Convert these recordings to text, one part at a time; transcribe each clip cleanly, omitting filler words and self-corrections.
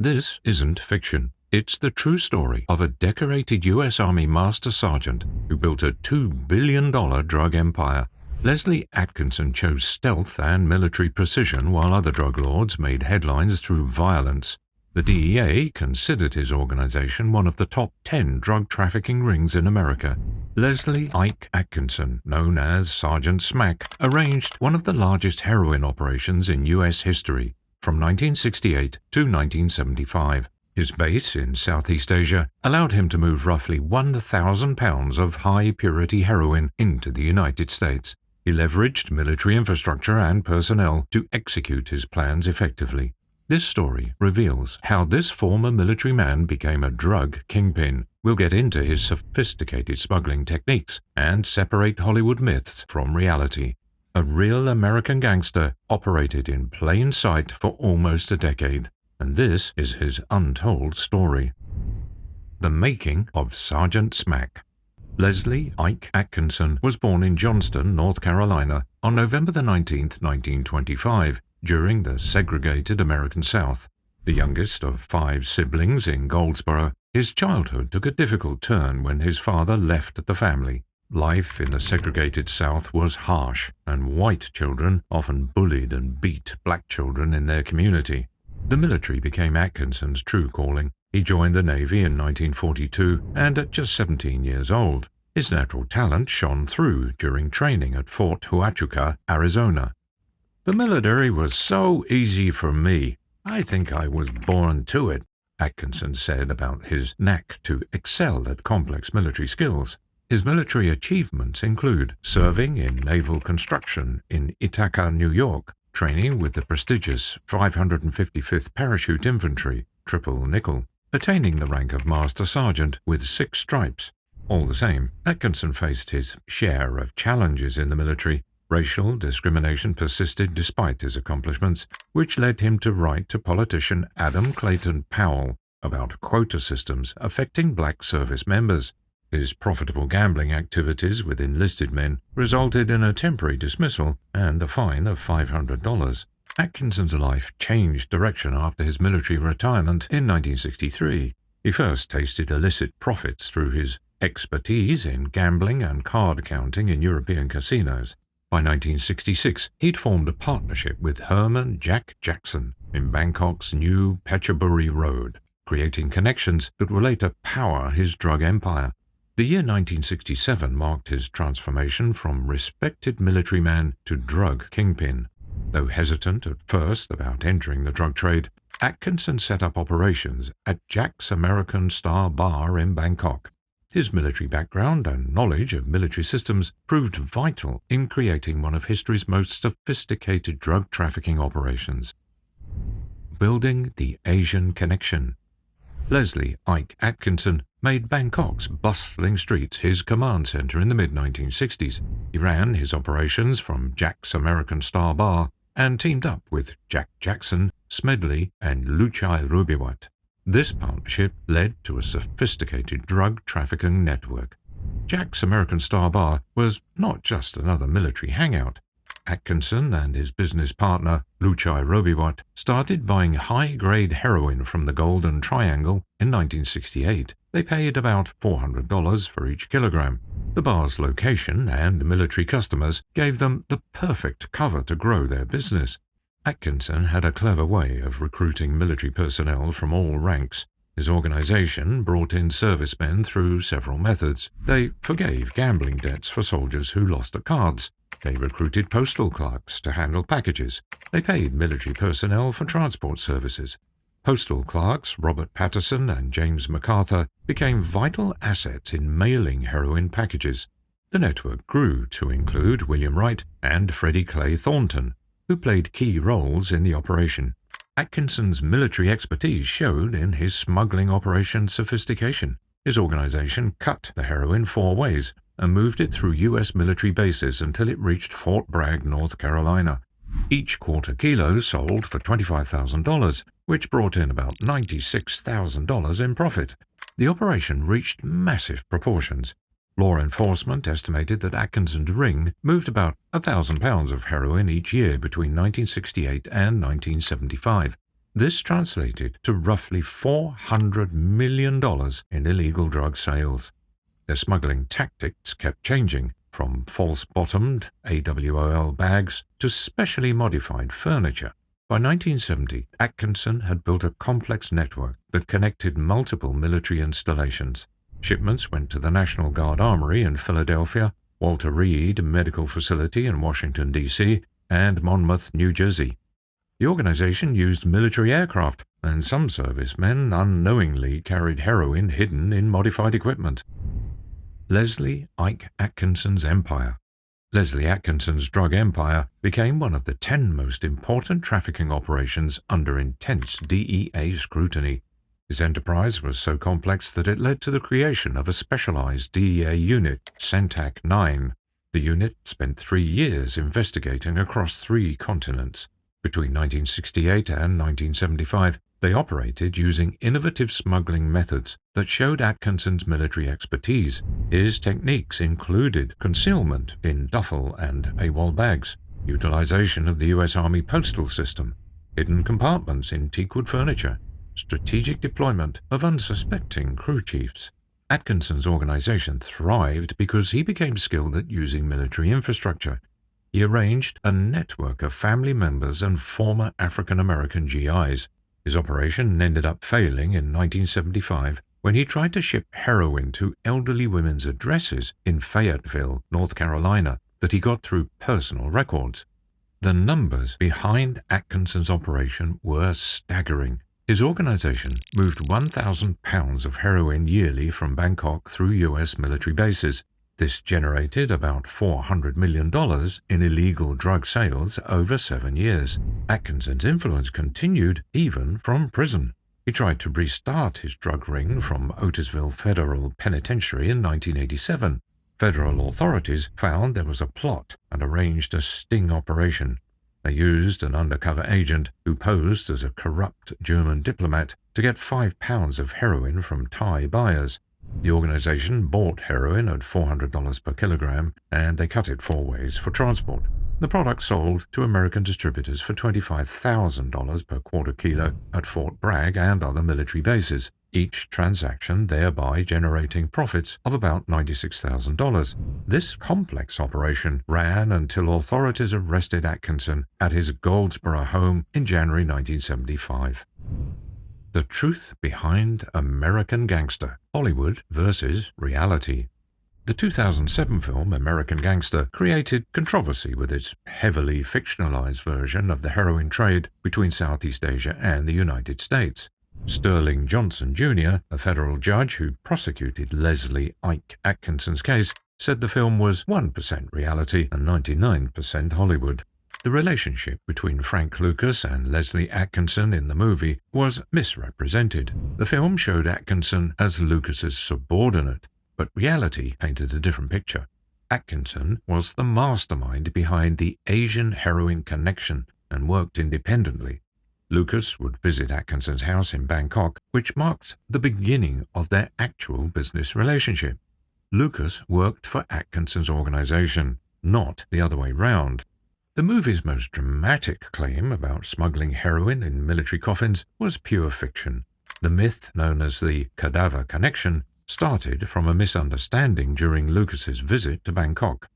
This isn't fiction. It's the true story of a decorated U.S. Army Master Sergeant who built a $2 billion drug empire. Leslie Atkinson chose stealth and military precision while other drug lords made headlines through violence. The DEA considered his organization one of the top 10 drug trafficking rings in America. Leslie Ike Atkinson, known as Sergeant Smack, arranged one of the largest heroin operations in U.S. history from 1968 to 1975. His base in Southeast Asia allowed him to move roughly 1,000 pounds of high-purity heroin into the United States. He leveraged military infrastructure and personnel to execute his plans effectively. This story reveals how this former military man became a drug kingpin. We'll get into his sophisticated smuggling techniques and separate Hollywood myths from reality. A real American gangster operated in plain sight for almost a decade. And this is his untold story. The making of Sergeant Smack. Leslie Ike Atkinson was born in Johnston, North Carolina, on November 19, 1925, during the segregated American South. The youngest of 5 siblings in Goldsboro, his childhood took a difficult turn when his father left the family. Life in the segregated South was harsh, and white children often bullied and beat black children in their community. The military became Atkinson's true calling. He joined the Navy in 1942, and at just 17 years old, his natural talent shone through during training at Fort Huachuca, Arizona. "The military was so easy for me. I think I was born to it," Atkinson said about his knack to excel at complex military skills. His military achievements include serving in naval construction in Ithaca, New York, training with the prestigious 555th Parachute Infantry, triple nickel, attaining the rank of Master Sergeant with 6 stripes. All the same, Atkinson faced his share of challenges in the military. Racial discrimination persisted despite his accomplishments, which led him to write to politician Adam Clayton Powell about quota systems affecting black service members. His profitable gambling activities with enlisted men resulted in a temporary dismissal and a fine of $500. Atkinson's life changed direction after his military retirement in 1963. He first tasted illicit profits through his expertise in gambling and card counting in European casinos. By 1966, he'd formed a partnership with Herman Jack Jackson in Bangkok's New Phetchaburi Road, creating connections that would later power his drug empire. The year 1967 marked his transformation from respected military man to drug kingpin. Though hesitant at first about entering the drug trade, Atkinson set up operations at Jack's American Star Bar in Bangkok. His military background and knowledge of military systems proved vital in creating one of history's most sophisticated drug trafficking operations. Building the Asian Connection. Leslie Ike Atkinson made Bangkok's bustling streets his command center in the mid-1960s. He ran his operations from Jack's American Star Bar and teamed up with Jack Jackson, Smedley, and Luchai Rubiwat. This partnership led to a sophisticated drug trafficking network. Jack's American Star Bar was not just another military hangout. Atkinson and his business partner, Luchai Rubiwat, started buying high-grade heroin from the Golden Triangle in 1968. They paid about $400 for each kilogram. The bar's location and military customers gave them the perfect cover to grow their business. Atkinson had a clever way of recruiting military personnel from all ranks. His organization brought in servicemen through several methods. They forgave gambling debts for soldiers who lost at cards. They recruited postal clerks to handle packages. They paid military personnel for transport services. Postal clerks Robert Patterson and James MacArthur became vital assets in mailing heroin packages. The network grew to include William Wright and Freddie Clay Thornton, who played key roles in the operation. Atkinson's military expertise showed in his smuggling operation sophistication. His organization cut the heroin 4 ways and moved it through U.S. military bases until it reached Fort Bragg, North Carolina. Each quarter kilo sold for $25,000, which brought in about $96,000 in profit. The operation reached massive proportions. Law enforcement estimated that Atkinson's ring moved about 1,000 pounds of heroin each year between 1968 and 1975. This translated to roughly $400 million in illegal drug sales. Their smuggling tactics kept changing, from false-bottomed AWOL bags to specially modified furniture. By 1970, Atkinson had built a complex network that connected multiple military installations. Shipments went to the National Guard Armory in Philadelphia, Walter Reed Medical Facility in Washington, D.C., and Monmouth, New Jersey. The organization used military aircraft, and some servicemen unknowingly carried heroin hidden in modified equipment. Leslie Ike Atkinson's empire. Leslie Atkinson's drug empire became one of the 10 most important trafficking operations under intense DEA scrutiny. His enterprise was so complex that it led to the creation of a specialized DEA unit, CENTAC 9. The unit spent 3 years investigating across 3 continents. Between 1968 and 1975, they operated using innovative smuggling methods that showed Atkinson's military expertise. His techniques included concealment in duffel and AWOL bags, utilization of the U.S. Army postal system, hidden compartments in teakwood furniture, strategic deployment of unsuspecting crew chiefs. Atkinson's organization thrived because he became skilled at using military infrastructure. He arranged a network of family members and former African-American GIs. His operation ended up failing in 1975 when he tried to ship heroin to elderly women's addresses in Fayetteville, North Carolina, that he got through personal records. The numbers behind Atkinson's operation were staggering. His organization moved 1,000 pounds of heroin yearly from Bangkok through U.S. military bases. This generated about $400 million in illegal drug sales over 7 years. Atkinson's influence continued even from prison. He tried to restart his drug ring from Otisville Federal Penitentiary in 1987. Federal authorities found there was a plot and arranged a sting operation. They used an undercover agent who posed as a corrupt German diplomat to get 5 pounds of heroin from Thai buyers. The organization bought heroin at $400 per kilogram, and they cut it 4 ways for transport. The product sold to American distributors for $25,000 per quarter kilo at Fort Bragg and other military bases, each transaction thereby generating profits of about $96,000. This complex operation ran until authorities arrested Atkinson at his Goldsboro home in January 1975. The truth behind American Gangster, Hollywood versus reality. The 2007 film American Gangster created controversy with its heavily fictionalized version of the heroin trade between Southeast Asia and the United States. Sterling Johnson Jr., a federal judge who prosecuted Leslie Ike Atkinson's case, said the film was 1% reality and 99% Hollywood. The relationship between Frank Lucas and Leslie Atkinson in the movie was misrepresented. The film showed Atkinson as Lucas's subordinate, but reality painted a different picture. Atkinson was the mastermind behind the Asian heroin connection and worked independently. Lucas would visit Atkinson's house in Bangkok, which marked the beginning of their actual business relationship. Lucas worked for Atkinson's organization, not the other way round. The movie's most dramatic claim about smuggling heroin in military coffins was pure fiction. The myth known as the cadaver connection started from a misunderstanding during Lucas's visit to Bangkok.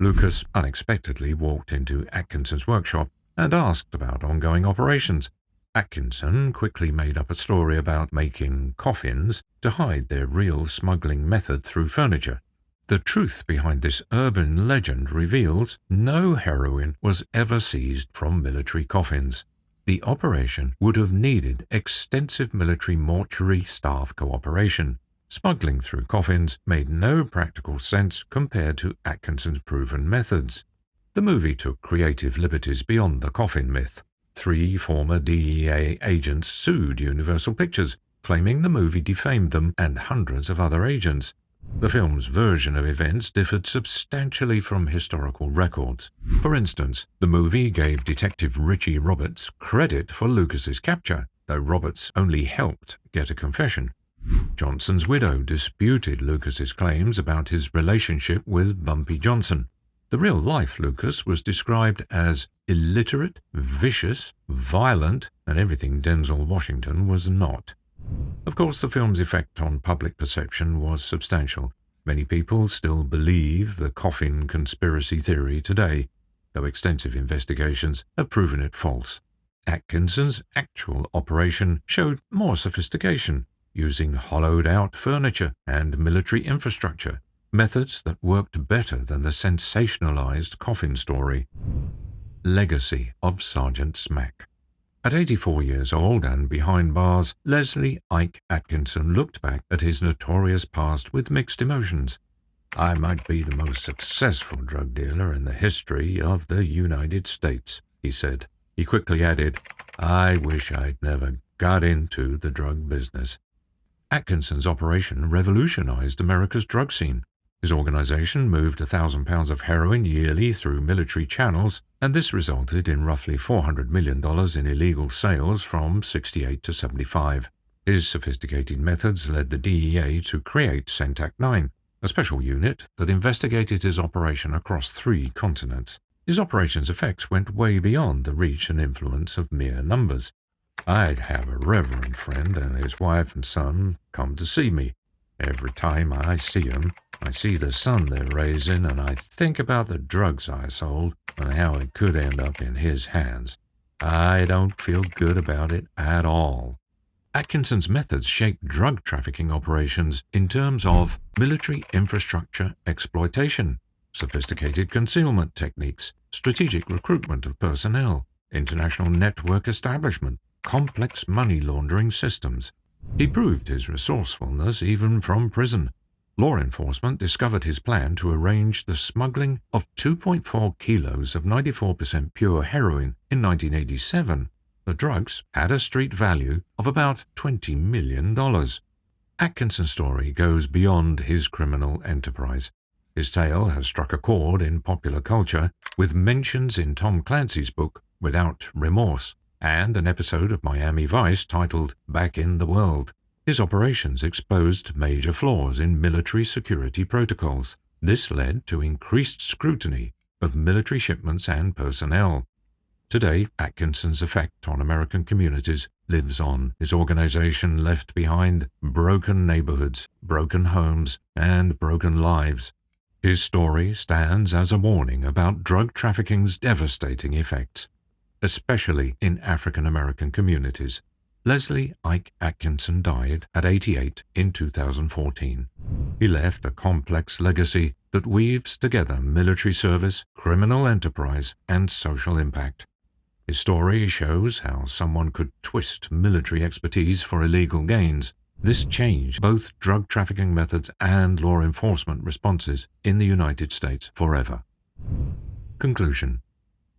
Lucas unexpectedly walked into Atkinson's workshop and asked about ongoing operations. Atkinson quickly made up a story about making coffins to hide their real smuggling method through furniture. The truth behind this urban legend reveals no heroin was ever seized from military coffins. The operation would have needed extensive military mortuary staff cooperation. Smuggling through coffins made no practical sense compared to Atkinson's proven methods. The movie took creative liberties beyond the coffin myth. 3 former DEA agents sued Universal Pictures, claiming the movie defamed them and hundreds of other agents. The film's version of events differed substantially from historical records. For instance, the movie gave Detective Richie Roberts credit for Lucas's capture, though Roberts only helped get a confession. Johnson's widow disputed Lucas's claims about his relationship with Bumpy Johnson. The real-life Lucas was described as illiterate, vicious, violent, and everything Denzel Washington was not. Of course, the film's effect on public perception was substantial. Many people still believe the coffin conspiracy theory today, though extensive investigations have proven it false. Atkinson's actual operation showed more sophistication, using hollowed-out furniture and military infrastructure, methods that worked better than the sensationalized coffin story. Legacy of Sergeant Smack. At 84 years old and behind bars, Leslie Ike Atkinson looked back at his notorious past with mixed emotions. "I might be the most successful drug dealer in the history of the United States," he said. He quickly added, "I wish I'd never got into the drug business." Atkinson's operation revolutionized America's drug scene. His organization moved 1,000 pounds of heroin yearly through military channels, and this resulted in roughly $400 million in illegal sales from 68 to 75. His sophisticated methods led the DEA to create CENTAC 9, a special unit that investigated his operation across 3 continents. His operation's effects went way beyond the reach and influence of mere numbers. I'd have a reverend friend and his wife and son come to see me. Every time I see them, I see the son they're raising, and I think about the drugs I sold and how it could end up in his hands. I don't feel good about it at all. Atkinson's methods shaped drug trafficking operations in terms of military infrastructure exploitation, sophisticated concealment techniques, strategic recruitment of personnel, international network establishment, complex money laundering systems. He proved his resourcefulness even from prison. Law enforcement discovered his plan to arrange the smuggling of 2.4 kilos of 94% pure heroin in 1987. The drugs had a street value of about $20 million. Atkinson's story goes beyond his criminal enterprise. His tale has struck a chord in popular culture, with mentions in Tom Clancy's book Without Remorse, and an episode of Miami Vice titled Back in the World. His operations exposed major flaws in military security protocols. This led to increased scrutiny of military shipments and personnel. Today, Atkinson's effect on American communities lives on. His organization left behind broken neighborhoods, broken homes, and broken lives. His story stands as a warning about drug trafficking's devastating effects, especially in African American communities. Leslie Ike Atkinson died at 88 in 2014. He left a complex legacy that weaves together military service, criminal enterprise, and social impact. His story shows how someone could twist military expertise for illegal gains. This changed both drug trafficking methods and law enforcement responses in the United States forever. Conclusion.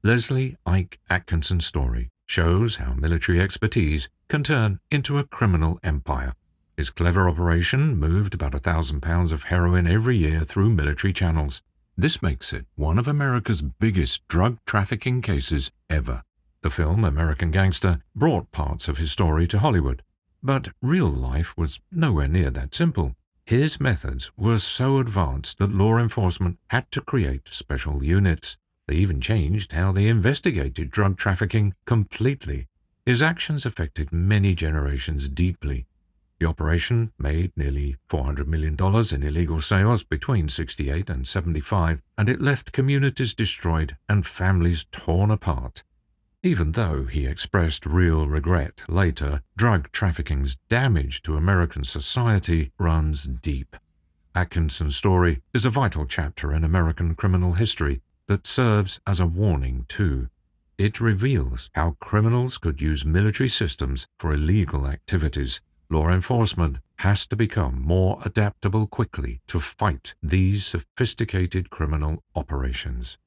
Leslie Ike Atkinson's story shows how military expertise can turn into a criminal empire. His clever operation moved about 1,000 pounds of heroin every year through military channels. This makes it one of America's biggest drug trafficking cases ever. The film American Gangster brought parts of his story to Hollywood, but real life was nowhere near that simple. His methods were so advanced that law enforcement had to create special units. They even changed how they investigated drug trafficking completely. His actions affected many generations deeply. The operation made nearly $400 million in illegal sales between 68 and 75, and it left communities destroyed and families torn apart. Even though he expressed real regret later, drug trafficking's damage to American society runs deep. Atkinson's story is a vital chapter in American criminal history that serves as a warning too. It reveals how criminals could use military systems for illegal activities. Law enforcement has to become more adaptable quickly to fight these sophisticated criminal operations.